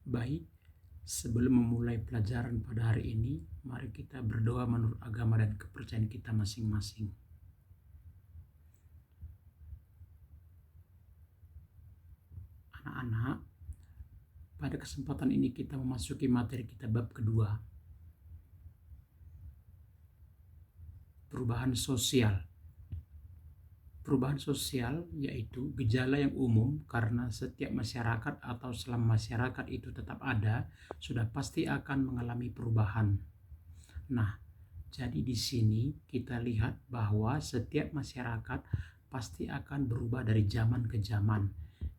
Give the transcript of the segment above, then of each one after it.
Baik, sebelum memulai pelajaran pada hari ini, mari kita berdoa menurut agama dan kepercayaan kita masing-masing. Anak-anak, pada kesempatan ini kita memasuki materi kita bab kedua, perubahan sosial. Perubahan sosial yaitu gejala yang umum karena setiap masyarakat atau selama masyarakat itu tetap ada, sudah pasti akan mengalami perubahan. Nah, jadi di sini kita lihat bahwa setiap masyarakat pasti akan berubah dari zaman ke zaman.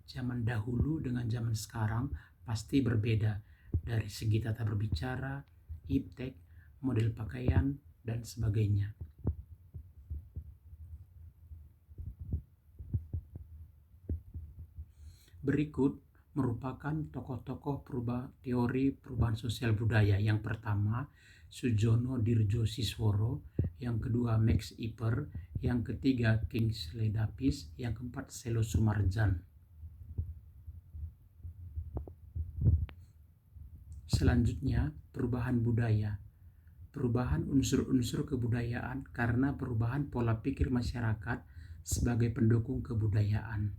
Zaman dahulu dengan zaman sekarang pasti berbeda dari segi tata berbicara, iptek, model pakaian, dan sebagainya. Berikut merupakan tokoh-tokoh teori perubahan sosial budaya. Yang pertama, Sujono Dirjosisworo, yang kedua Max Iper, yang ketiga Kingsley Davis, yang keempat Selo Sumarjan. Selanjutnya, perubahan budaya. Perubahan unsur-unsur kebudayaan karena perubahan pola pikir masyarakat sebagai pendukung kebudayaan.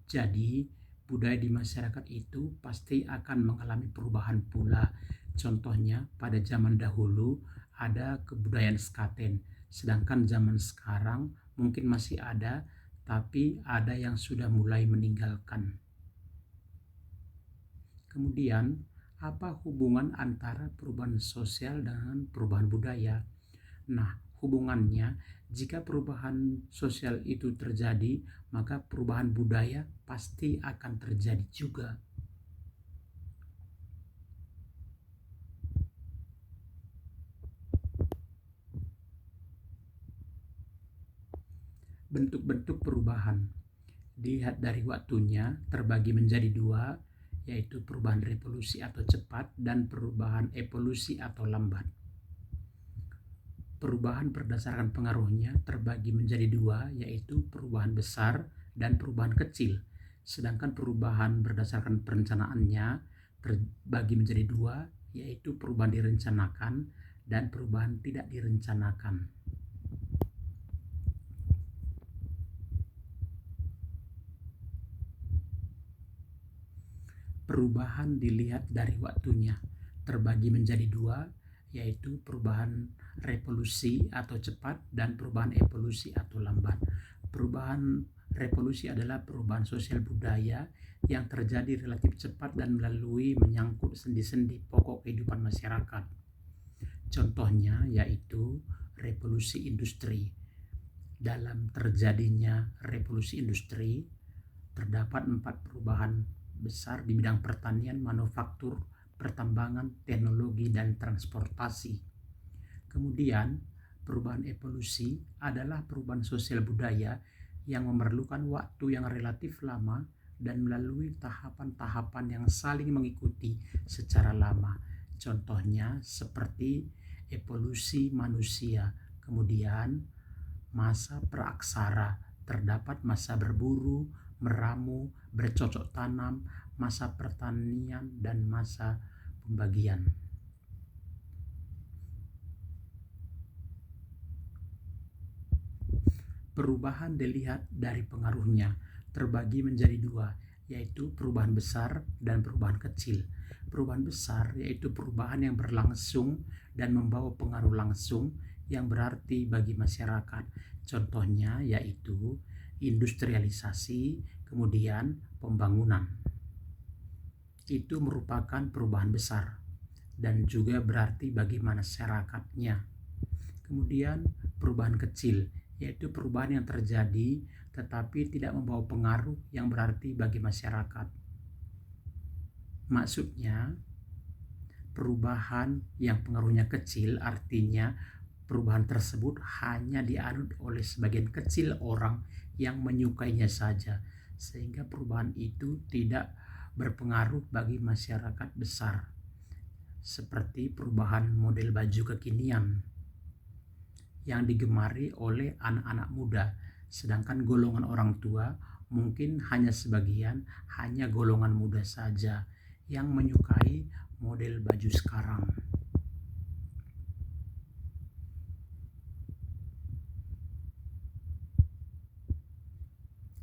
Jadi, budaya di masyarakat itu pasti akan mengalami perubahan pula. Contohnya, pada zaman dahulu ada kebudayaan sekaten, sedangkan zaman sekarang mungkin masih ada, tapi ada yang sudah mulai meninggalkan. Kemudian, apa hubungan antara perubahan sosial dengan perubahan budaya? Nah, hubungannya, jika perubahan sosial itu terjadi, maka perubahan budaya pasti akan terjadi juga. Bentuk-bentuk perubahan dilihat dari waktunya terbagi menjadi dua, yaitu perubahan revolusi atau cepat dan perubahan evolusi atau lambat. Perubahan berdasarkan pengaruhnya terbagi menjadi dua, yaitu perubahan besar dan perubahan kecil. Sedangkan perubahan berdasarkan perencanaannya terbagi menjadi dua, yaitu perubahan direncanakan dan perubahan tidak direncanakan. Perubahan dilihat dari waktunya terbagi menjadi dua, yaitu perubahan revolusi atau cepat dan perubahan evolusi atau lambat. Perubahan revolusi adalah perubahan sosial budaya yang terjadi relatif cepat dan melalui menyangkut sendi-sendi pokok kehidupan masyarakat. Contohnya yaitu revolusi industri. Dalam terjadinya revolusi industri, terdapat 4 perubahan besar di bidang pertanian, manufaktur, pertambangan, teknologi, dan transportasi. Kemudian, perubahan evolusi adalah perubahan sosial budaya yang memerlukan waktu yang relatif lama dan melalui tahapan-tahapan yang saling mengikuti secara lama. Contohnya seperti evolusi manusia, kemudian masa praaksara, terdapat masa berburu, meramu, bercocok tanam, masa pertanian, dan masa pembagian. Perubahan dilihat dari pengaruhnya terbagi menjadi dua, yaitu perubahan besar dan perubahan kecil. Perubahan besar yaitu perubahan yang berlangsung dan membawa pengaruh langsung yang berarti bagi masyarakat. Contohnya yaitu industrialisasi, kemudian pembangunan. Itu merupakan perubahan besar dan juga berarti bagi masyarakatnya. Kemudian perubahan kecil, yaitu perubahan yang terjadi tetapi tidak membawa pengaruh yang berarti bagi masyarakat. Maksudnya, perubahan yang pengaruhnya kecil artinya perubahan tersebut hanya dianut oleh sebagian kecil orang yang menyukainya saja, sehingga perubahan itu tidak berpengaruh bagi masyarakat besar. Seperti perubahan model baju kekinian yang digemari oleh anak-anak muda, sedangkan golongan orang tua mungkin hanya sebagian, hanya golongan muda saja yang menyukai model baju sekarang.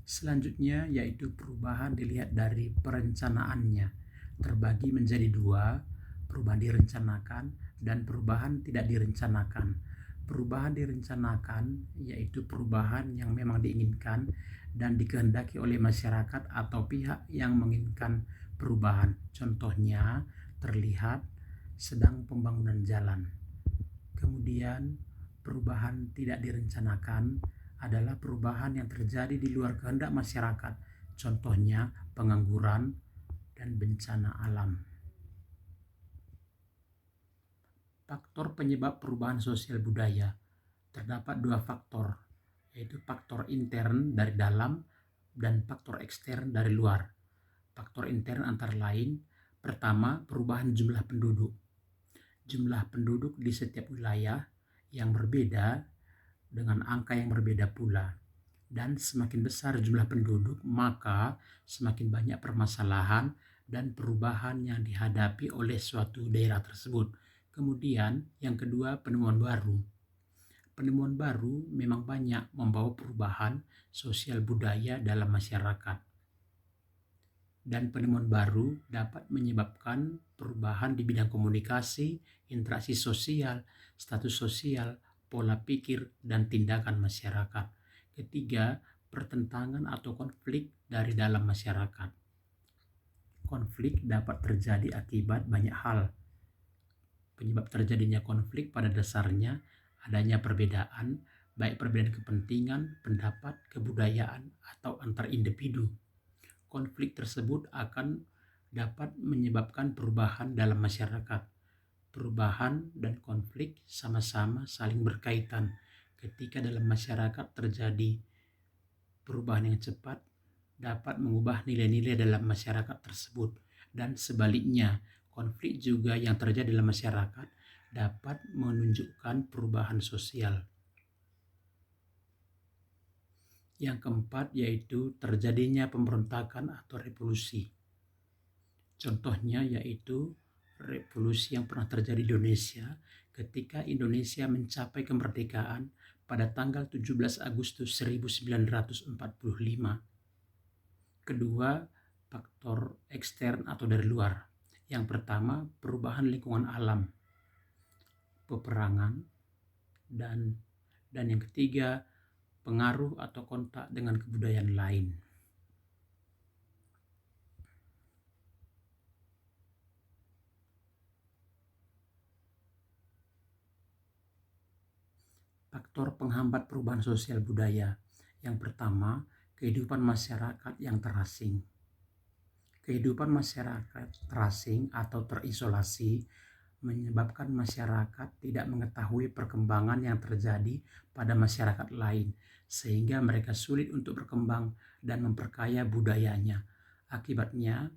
Selanjutnya yaitu perubahan dilihat dari perencanaannya, terbagi menjadi dua, perubahan direncanakan dan perubahan tidak direncanakan. Perubahan direncanakan yaitu perubahan yang memang diinginkan dan dikehendaki oleh masyarakat atau pihak yang menginginkan perubahan. Contohnya terlihat sedang pembangunan jalan. Kemudian perubahan tidak direncanakan adalah perubahan yang terjadi di luar kehendak masyarakat. Contohnya pengangguran dan bencana alam. Faktor penyebab perubahan sosial budaya. Terdapat dua faktor, yaitu faktor intern dari dalam dan faktor ekstern dari luar. Faktor intern antara lain, pertama, perubahan jumlah penduduk. Jumlah penduduk di setiap wilayah yang berbeda dengan angka yang berbeda pula. Dan semakin besar jumlah penduduk, maka semakin banyak permasalahan dan perubahan yang dihadapi oleh suatu daerah tersebut. Kemudian yang kedua, penemuan baru. Penemuan baru memang banyak membawa perubahan sosial budaya dalam masyarakat. Dan penemuan baru dapat menyebabkan perubahan di bidang komunikasi, interaksi sosial, status sosial, pola pikir, dan tindakan masyarakat. Ketiga, pertentangan atau konflik dari dalam masyarakat. Konflik dapat terjadi akibat banyak hal. Penyebab terjadinya konflik pada dasarnya adanya perbedaan, baik perbedaan kepentingan, pendapat, kebudayaan, atau antar individu. Konflik tersebut akan dapat menyebabkan perubahan dalam masyarakat. Perubahan dan konflik sama-sama saling berkaitan. Ketika dalam masyarakat terjadi perubahan yang cepat, dapat mengubah nilai-nilai dalam masyarakat tersebut. Dan sebaliknya, konflik juga yang terjadi dalam masyarakat dapat menunjukkan perubahan sosial. Yang keempat yaitu terjadinya pemberontakan atau revolusi. Contohnya yaitu revolusi yang pernah terjadi di Indonesia ketika Indonesia mencapai kemerdekaan pada tanggal 17 Agustus 1945. Kedua, faktor ekstern atau dari luar. Yang pertama, perubahan lingkungan alam, peperangan, dan yang ketiga, pengaruh atau kontak dengan kebudayaan lain. Faktor penghambat perubahan sosial budaya. Yang pertama, kehidupan masyarakat yang terasing. Kehidupan masyarakat terasing atau terisolasi menyebabkan masyarakat tidak mengetahui perkembangan yang terjadi pada masyarakat lain, sehingga mereka sulit untuk berkembang dan memperkaya budayanya. Akibatnya,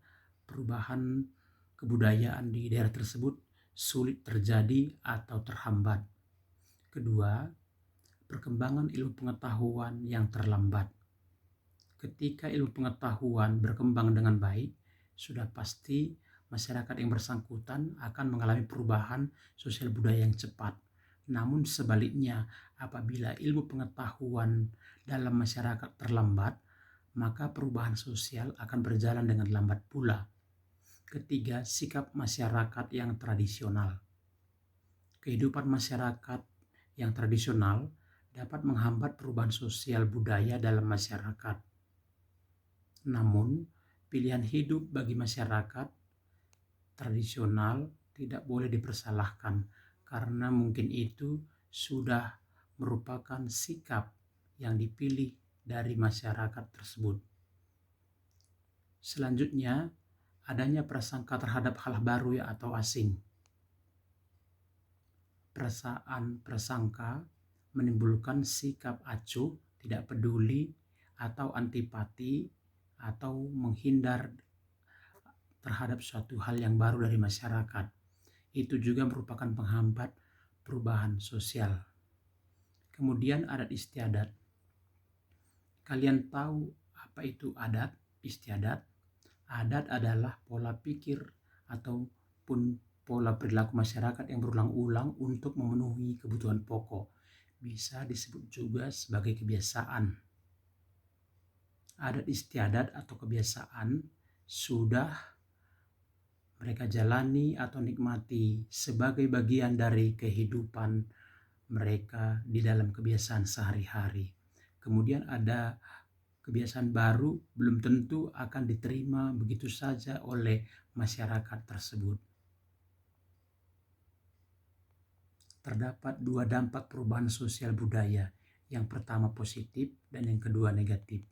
perubahan kebudayaan di daerah tersebut sulit terjadi atau terhambat. Kedua, perkembangan ilmu pengetahuan yang terlambat. Ketika ilmu pengetahuan berkembang dengan baik, sudah pasti masyarakat yang bersangkutan akan mengalami perubahan sosial budaya yang cepat. Namun sebaliknya, apabila ilmu pengetahuan dalam masyarakat terlambat, maka perubahan sosial akan berjalan dengan lambat pula. Ketiga, sikap masyarakat yang tradisional. Kehidupan masyarakat yang tradisional dapat menghambat perubahan sosial budaya dalam masyarakat. Namun, pilihan hidup bagi masyarakat tradisional tidak boleh dipersalahkan karena mungkin itu sudah merupakan sikap yang dipilih dari masyarakat tersebut. Selanjutnya, adanya prasangka terhadap hal baru atau asing. Perasaan prasangka menimbulkan sikap acuh, tidak peduli, atau antipati, atau menghindar terhadap suatu hal yang baru dari masyarakat. Itu juga merupakan penghambat perubahan sosial. Kemudian adat istiadat. Kalian tahu apa itu adat istiadat? Adat adalah pola pikir ataupun pola perilaku masyarakat yang berulang-ulang untuk memenuhi kebutuhan pokok. Bisa disebut juga sebagai kebiasaan. Adat istiadat atau kebiasaan sudah mereka jalani atau nikmati sebagai bagian dari kehidupan mereka di dalam kebiasaan sehari-hari. Kemudian ada kebiasaan baru belum tentu akan diterima begitu saja oleh masyarakat tersebut. Terdapat dua dampak perubahan sosial budaya, yang pertama positif dan yang kedua negatif.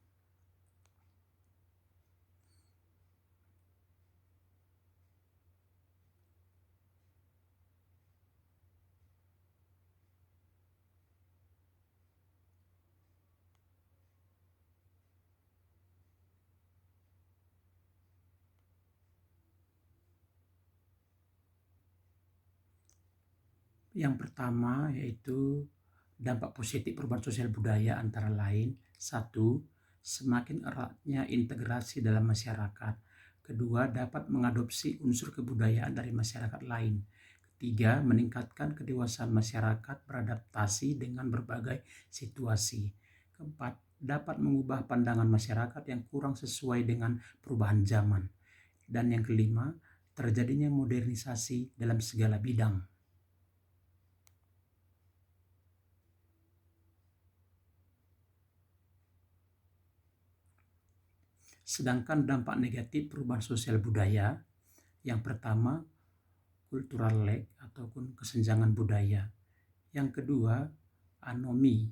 Yang pertama yaitu dampak positif perubahan sosial budaya antara lain, satu, semakin eratnya integrasi dalam masyarakat. Kedua, dapat mengadopsi unsur kebudayaan dari masyarakat lain. Ketiga, meningkatkan kedewasaan masyarakat beradaptasi dengan berbagai situasi. Keempat, dapat mengubah pandangan masyarakat yang kurang sesuai dengan perubahan zaman. Dan yang kelima, terjadinya modernisasi dalam segala bidang. Sedangkan dampak negatif perubahan sosial budaya, yang pertama cultural lag ataupun kesenjangan budaya. Yang kedua anomi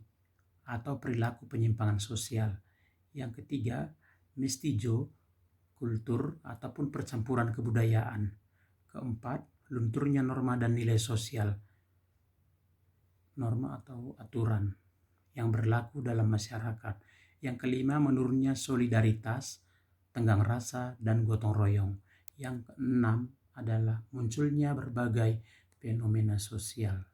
atau perilaku penyimpangan sosial. Yang ketiga mestizo, kultur ataupun percampuran kebudayaan. Keempat, lunturnya norma dan nilai sosial, norma atau aturan yang berlaku dalam masyarakat. Yang kelima, menurunnya solidaritas, tenggang rasa, dan gotong royong. Yang keenam adalah munculnya berbagai fenomena sosial.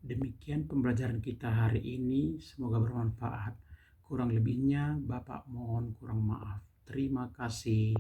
Demikian pembelajaran kita hari ini, semoga bermanfaat. Kurang lebihnya Bapak mohon kurang maaf. Terima kasih.